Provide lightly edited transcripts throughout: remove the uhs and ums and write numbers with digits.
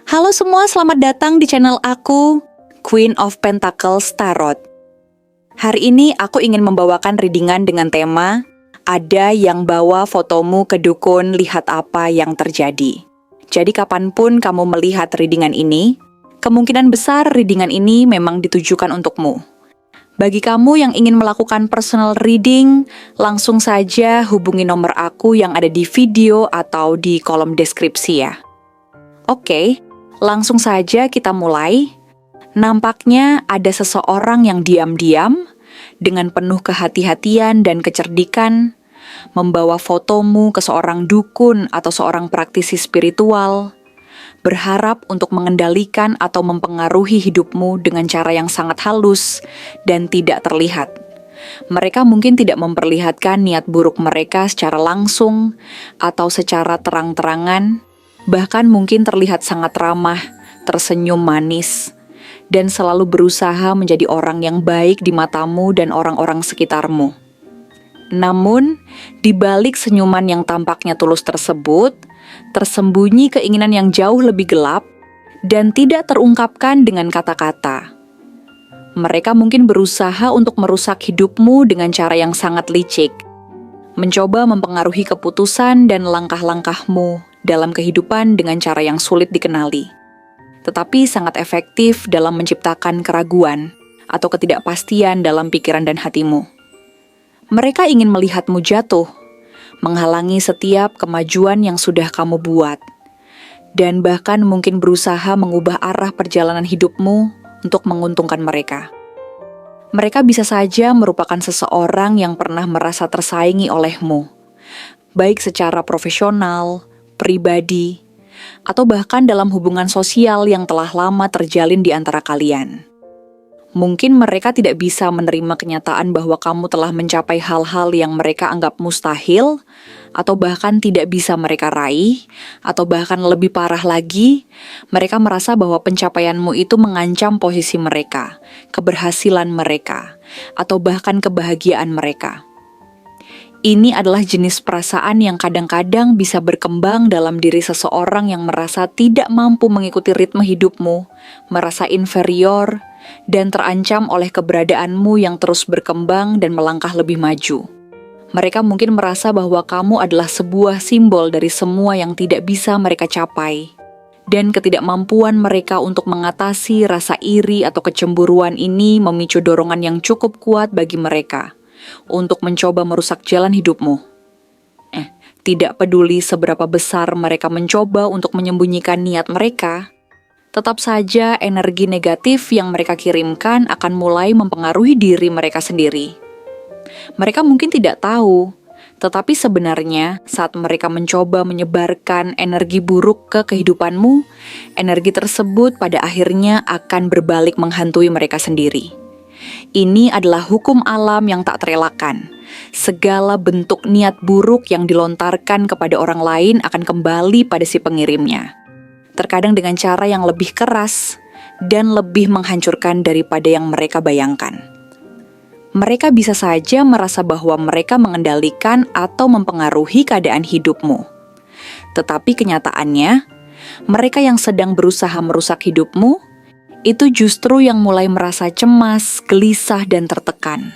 Halo semua, selamat datang di channel aku, Queen of Pentacles Tarot. Hari ini aku ingin membawakan readingan dengan tema Ada yang bawa fotomu ke dukun, lihat apa yang terjadi. Jadi kapanpun kamu melihat readingan ini, kemungkinan besar readingan ini memang ditujukan untukmu. Bagi kamu yang ingin melakukan personal reading, langsung saja hubungi nomor aku yang ada di video atau di kolom deskripsi ya. Oke, langsung saja kita mulai. Nampaknya ada seseorang yang diam-diam, dengan penuh kehati-hatian dan kecerdikan, membawa fotomu ke seorang dukun atau seorang praktisi spiritual, berharap untuk mengendalikan atau mempengaruhi hidupmu dengan cara yang sangat halus dan tidak terlihat. Mereka mungkin tidak memperlihatkan niat buruk mereka secara langsung atau secara terang-terangan, bahkan mungkin terlihat sangat ramah, tersenyum manis, dan selalu berusaha menjadi orang yang baik di matamu dan orang-orang sekitarmu. Namun, di balik senyuman yang tampaknya tulus tersebut, tersembunyi keinginan yang jauh lebih gelap dan tidak terungkapkan dengan kata-kata. Mereka mungkin berusaha untuk merusak hidupmu dengan cara yang sangat licik, mencoba mempengaruhi keputusan dan langkah-langkahmu dalam kehidupan dengan cara yang sulit dikenali, tetapi sangat efektif dalam menciptakan keraguan atau ketidakpastian dalam pikiran dan hatimu. Mereka ingin melihatmu jatuh, menghalangi setiap kemajuan yang sudah kamu buat, dan bahkan mungkin berusaha mengubah arah perjalanan hidupmu untuk menguntungkan mereka. Mereka bisa saja merupakan seseorang yang pernah merasa tersaingi olehmu, baik secara profesional, pribadi, atau bahkan dalam hubungan sosial yang telah lama terjalin di antara kalian. Mungkin mereka tidak bisa menerima kenyataan bahwa kamu telah mencapai hal-hal yang mereka anggap mustahil, atau bahkan tidak bisa mereka raih, atau bahkan lebih parah lagi, mereka merasa bahwa pencapaianmu itu mengancam posisi mereka, keberhasilan mereka, atau bahkan kebahagiaan mereka. Ini adalah jenis perasaan yang kadang-kadang bisa berkembang dalam diri seseorang yang merasa tidak mampu mengikuti ritme hidupmu, merasa inferior, dan terancam oleh keberadaanmu yang terus berkembang dan melangkah lebih maju. Mereka mungkin merasa bahwa kamu adalah sebuah simbol dari semua yang tidak bisa mereka capai, dan ketidakmampuan mereka untuk mengatasi rasa iri atau kecemburuan ini memicu dorongan yang cukup kuat bagi mereka untuk mencoba merusak jalan hidupmu. Tidak peduli seberapa besar mereka mencoba untuk menyembunyikan niat mereka, tetap saja energi negatif yang mereka kirimkan akan mulai mempengaruhi diri mereka sendiri. Mereka mungkin tidak tahu, tetapi sebenarnya saat mereka mencoba menyebarkan energi buruk ke kehidupanmu, energi tersebut pada akhirnya akan berbalik menghantui mereka sendiri. Ini adalah hukum alam yang tak terelakkan. Segala bentuk niat buruk yang dilontarkan kepada orang lain akan kembali pada si pengirimnya. Terkadang dengan cara yang lebih keras dan lebih menghancurkan daripada yang mereka bayangkan. Mereka bisa saja merasa bahwa mereka mengendalikan atau mempengaruhi keadaan hidupmu. Tetapi kenyataannya, mereka yang sedang berusaha merusak hidupmu itu justru yang mulai merasa cemas, gelisah, dan tertekan.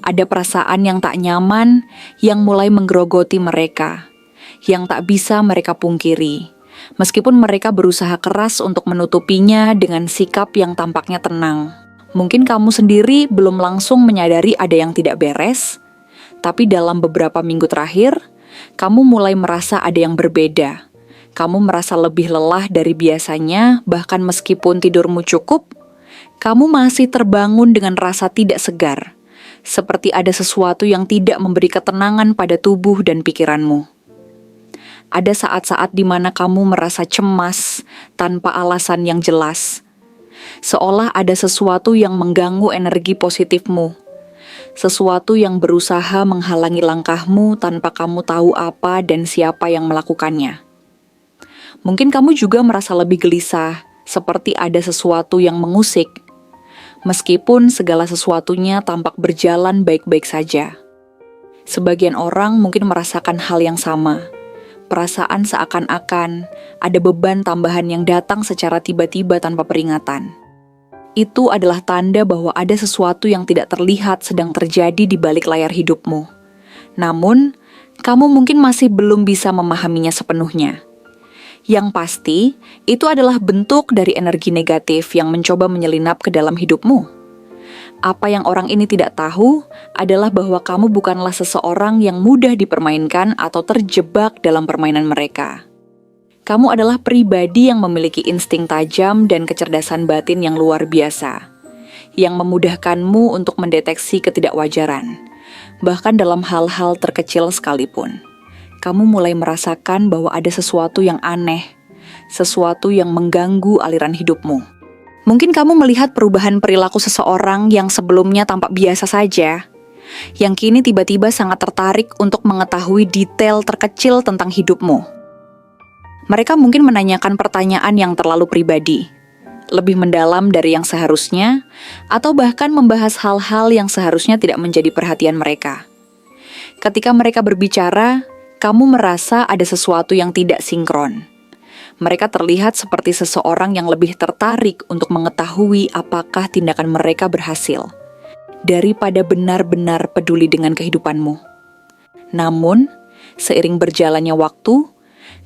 Ada perasaan yang tak nyaman yang mulai menggerogoti mereka, yang tak bisa mereka pungkiri, meskipun mereka berusaha keras untuk menutupinya dengan sikap yang tampaknya tenang. Mungkin kamu sendiri belum langsung menyadari ada yang tidak beres, tapi dalam beberapa minggu terakhir, kamu mulai merasa ada yang berbeda. Kamu merasa lebih lelah dari biasanya, bahkan meskipun tidurmu cukup, kamu masih terbangun dengan rasa tidak segar, seperti ada sesuatu yang tidak memberi ketenangan pada tubuh dan pikiranmu. Ada saat-saat di mana kamu merasa cemas tanpa alasan yang jelas, seolah ada sesuatu yang mengganggu energi positifmu, sesuatu yang berusaha menghalangi langkahmu tanpa kamu tahu apa dan siapa yang melakukannya. Mungkin kamu juga merasa lebih gelisah, seperti ada sesuatu yang mengusik, meskipun segala sesuatunya tampak berjalan baik-baik saja. Sebagian orang mungkin merasakan hal yang sama, perasaan seakan-akan ada beban tambahan yang datang secara tiba-tiba tanpa peringatan. Itu adalah tanda bahwa ada sesuatu yang tidak terlihat sedang terjadi di balik layar hidupmu. Namun, kamu mungkin masih belum bisa memahaminya sepenuhnya. Yang pasti, itu adalah bentuk dari energi negatif yang mencoba menyelinap ke dalam hidupmu. Apa yang orang ini tidak tahu adalah bahwa kamu bukanlah seseorang yang mudah dipermainkan atau terjebak dalam permainan mereka. Kamu adalah pribadi yang memiliki insting tajam dan kecerdasan batin yang luar biasa, yang memudahkanmu untuk mendeteksi ketidakwajaran, bahkan dalam hal-hal terkecil sekalipun. Kamu mulai merasakan bahwa ada sesuatu yang aneh, sesuatu yang mengganggu aliran hidupmu. Mungkin kamu melihat perubahan perilaku seseorang yang sebelumnya tampak biasa saja, yang kini tiba-tiba sangat tertarik untuk mengetahui detail terkecil tentang hidupmu. Mereka mungkin menanyakan pertanyaan yang terlalu pribadi, lebih mendalam dari yang seharusnya, atau bahkan membahas hal-hal yang seharusnya tidak menjadi perhatian mereka. Ketika mereka berbicara, kamu merasa ada sesuatu yang tidak sinkron. Mereka terlihat seperti seseorang yang lebih tertarik untuk mengetahui apakah tindakan mereka berhasil, daripada benar-benar peduli dengan kehidupanmu. Namun, seiring berjalannya waktu,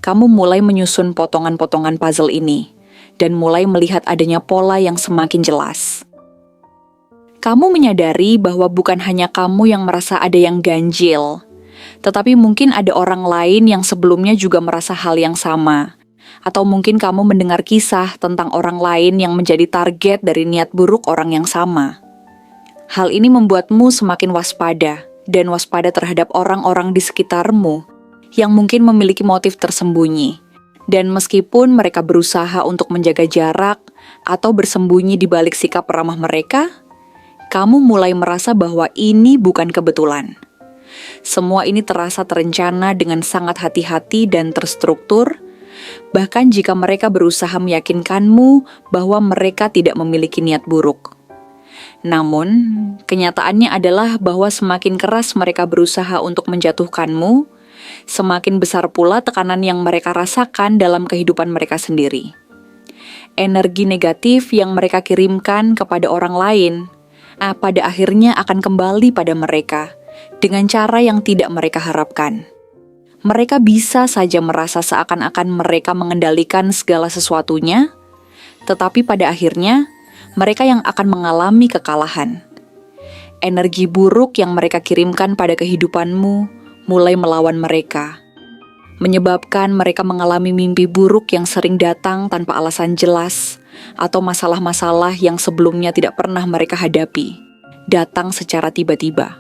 kamu mulai menyusun potongan-potongan puzzle ini, dan mulai melihat adanya pola yang semakin jelas. Kamu menyadari bahwa bukan hanya kamu yang merasa ada yang ganjil, tetapi mungkin ada orang lain yang sebelumnya juga merasa hal yang sama. Atau mungkin kamu mendengar kisah tentang orang lain yang menjadi target dari niat buruk orang yang sama. Hal ini membuatmu semakin waspada dan waspada terhadap orang-orang di sekitarmu yang mungkin memiliki motif tersembunyi. Dan meskipun mereka berusaha untuk menjaga jarak atau bersembunyi di balik sikap ramah mereka, kamu mulai merasa bahwa ini bukan kebetulan. Semua ini terasa terencana dengan sangat hati-hati dan terstruktur. Bahkan jika mereka berusaha meyakinkanmu bahwa mereka tidak memiliki niat buruk. Namun, kenyataannya adalah bahwa semakin keras mereka berusaha untuk menjatuhkanmu, semakin besar pula tekanan yang mereka rasakan dalam kehidupan mereka sendiri. Energi negatif yang mereka kirimkan kepada orang lain, pada akhirnya akan kembali pada mereka dengan cara yang tidak mereka harapkan. Mereka bisa saja merasa seakan-akan mereka mengendalikan segala sesuatunya, tetapi pada akhirnya, mereka yang akan mengalami kekalahan. Energi buruk yang mereka kirimkan pada kehidupanmu mulai melawan mereka, menyebabkan mereka mengalami mimpi buruk yang sering datang tanpa alasan jelas, atau masalah-masalah yang sebelumnya tidak pernah mereka hadapi, datang secara tiba-tiba.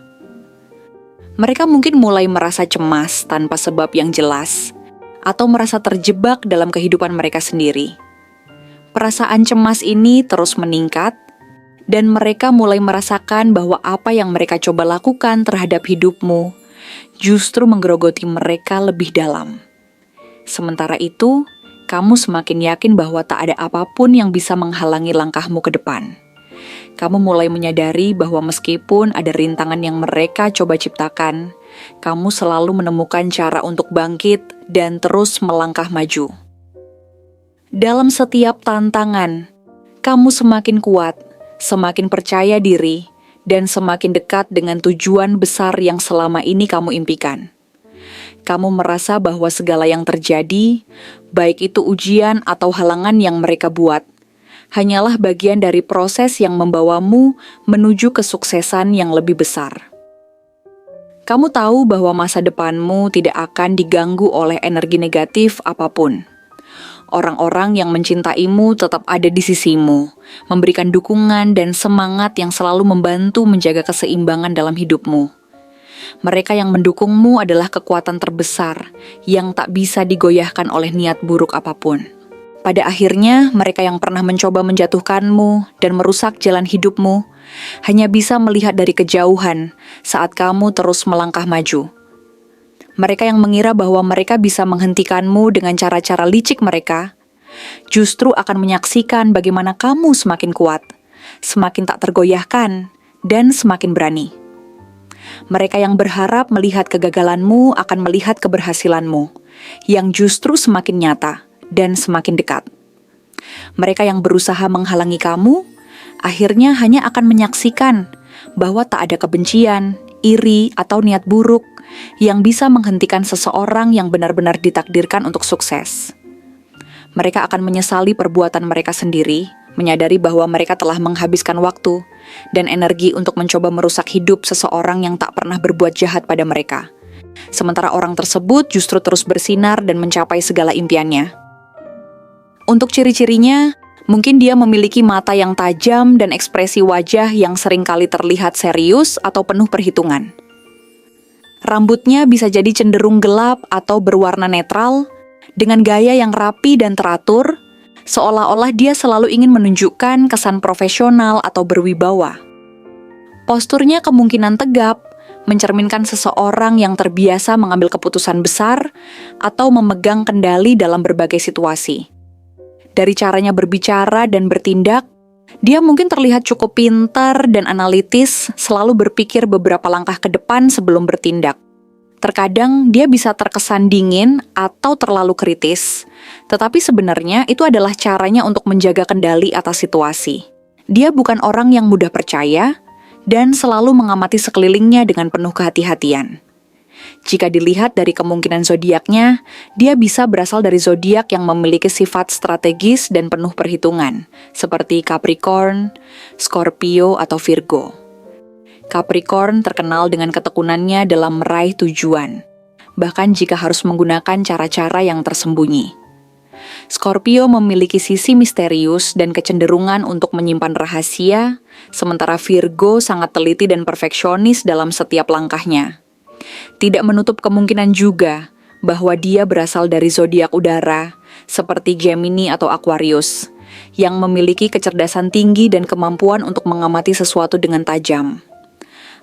Mereka mungkin mulai merasa cemas tanpa sebab yang jelas, atau merasa terjebak dalam kehidupan mereka sendiri. Perasaan cemas ini terus meningkat, dan mereka mulai merasakan bahwa apa yang mereka coba lakukan terhadap hidupmu justru menggerogoti mereka lebih dalam. Sementara itu, kamu semakin yakin bahwa tak ada apapun yang bisa menghalangi langkahmu ke depan. Kamu mulai menyadari bahwa meskipun ada rintangan yang mereka coba ciptakan, kamu selalu menemukan cara untuk bangkit dan terus melangkah maju. Dalam setiap tantangan, kamu semakin kuat, semakin percaya diri, dan semakin dekat dengan tujuan besar yang selama ini kamu impikan. Kamu merasa bahwa segala yang terjadi, baik itu ujian atau halangan yang mereka buat, hanyalah bagian dari proses yang membawamu menuju kesuksesan yang lebih besar. Kamu tahu bahwa masa depanmu tidak akan diganggu oleh energi negatif apapun. Orang-orang yang mencintaimu tetap ada di sisimu, memberikan dukungan dan semangat yang selalu membantu menjaga keseimbangan dalam hidupmu. Mereka yang mendukungmu adalah kekuatan terbesar yang tak bisa digoyahkan oleh niat buruk apapun. Pada akhirnya, mereka yang pernah mencoba menjatuhkanmu dan merusak jalan hidupmu hanya bisa melihat dari kejauhan saat kamu terus melangkah maju. Mereka yang mengira bahwa mereka bisa menghentikanmu dengan cara-cara licik mereka, justru akan menyaksikan bagaimana kamu semakin kuat, semakin tak tergoyahkan, dan semakin berani. Mereka yang berharap melihat kegagalanmu akan melihat keberhasilanmu, yang justru semakin nyata dan semakin dekat. Mereka yang berusaha menghalangi kamu, akhirnya hanya akan menyaksikan bahwa tak ada kebencian, iri, atau niat buruk yang bisa menghentikan seseorang yang benar-benar ditakdirkan untuk sukses. Mereka akan menyesali perbuatan mereka sendiri, menyadari bahwa mereka telah menghabiskan waktu dan energi untuk mencoba merusak hidup seseorang yang tak pernah berbuat jahat pada mereka. Sementara orang tersebut justru terus bersinar dan mencapai segala impiannya. Untuk ciri-cirinya, mungkin dia memiliki mata yang tajam dan ekspresi wajah yang seringkali terlihat serius atau penuh perhitungan. Rambutnya bisa jadi cenderung gelap atau berwarna netral, dengan gaya yang rapi dan teratur, seolah-olah dia selalu ingin menunjukkan kesan profesional atau berwibawa. Posturnya kemungkinan tegap, mencerminkan seseorang yang terbiasa mengambil keputusan besar atau memegang kendali dalam berbagai situasi. Dari caranya berbicara dan bertindak, dia mungkin terlihat cukup pintar dan analitis, selalu berpikir beberapa langkah ke depan sebelum bertindak. Terkadang dia bisa terkesan dingin atau terlalu kritis, tetapi sebenarnya itu adalah caranya untuk menjaga kendali atas situasi. Dia bukan orang yang mudah percaya dan selalu mengamati sekelilingnya dengan penuh kehati-hatian. Jika dilihat dari kemungkinan zodiaknya, dia bisa berasal dari zodiak yang memiliki sifat strategis dan penuh perhitungan, seperti Capricorn, Scorpio, atau Virgo. Capricorn terkenal dengan ketekunannya dalam meraih tujuan, bahkan jika harus menggunakan cara-cara yang tersembunyi. Scorpio memiliki sisi misterius dan kecenderungan untuk menyimpan rahasia, sementara Virgo sangat teliti dan perfeksionis dalam setiap langkahnya. Tidak menutup kemungkinan juga bahwa dia berasal dari zodiak udara, seperti Gemini atau Aquarius, yang memiliki kecerdasan tinggi dan kemampuan untuk mengamati sesuatu dengan tajam.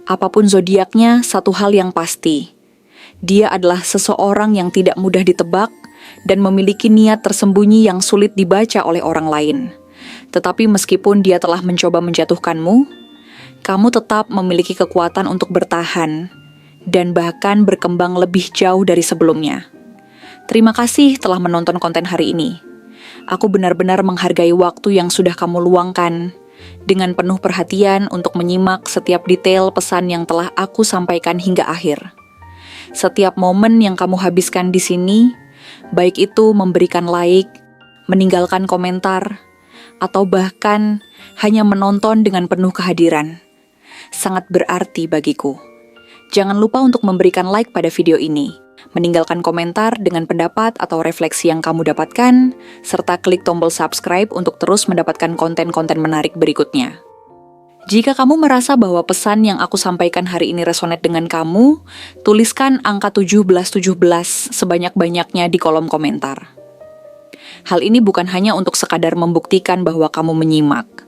Apapun zodiaknya, satu hal yang pasti, dia adalah seseorang yang tidak mudah ditebak dan memiliki niat tersembunyi yang sulit dibaca oleh orang lain. Tetapi meskipun dia telah mencoba menjatuhkanmu, kamu tetap memiliki kekuatan untuk bertahan dan bahkan berkembang lebih jauh dari sebelumnya. Terima kasih telah menonton konten hari ini. Aku benar-benar menghargai waktu yang sudah kamu luangkan dengan penuh perhatian untuk menyimak setiap detail pesan yang telah aku sampaikan hingga akhir. Setiap momen yang kamu habiskan di sini, baik itu memberikan like, meninggalkan komentar, atau bahkan hanya menonton dengan penuh kehadiran, sangat berarti bagiku. Jangan lupa untuk memberikan like pada video ini, meninggalkan komentar dengan pendapat atau refleksi yang kamu dapatkan, serta klik tombol subscribe untuk terus mendapatkan konten-konten menarik berikutnya. Jika kamu merasa bahwa pesan yang aku sampaikan hari ini resonate dengan kamu, tuliskan angka 1717 sebanyak-banyaknya di kolom komentar. Hal ini bukan hanya untuk sekadar membuktikan bahwa kamu menyimak,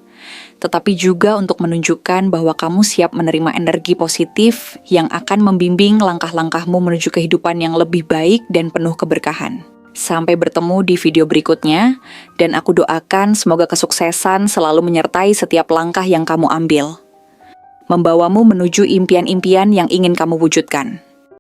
tetapi juga untuk menunjukkan bahwa kamu siap menerima energi positif yang akan membimbing langkah-langkahmu menuju kehidupan yang lebih baik dan penuh keberkahan. Sampai bertemu di video berikutnya, dan aku doakan semoga kesuksesan selalu menyertai setiap langkah yang kamu ambil, membawamu menuju impian-impian yang ingin kamu wujudkan.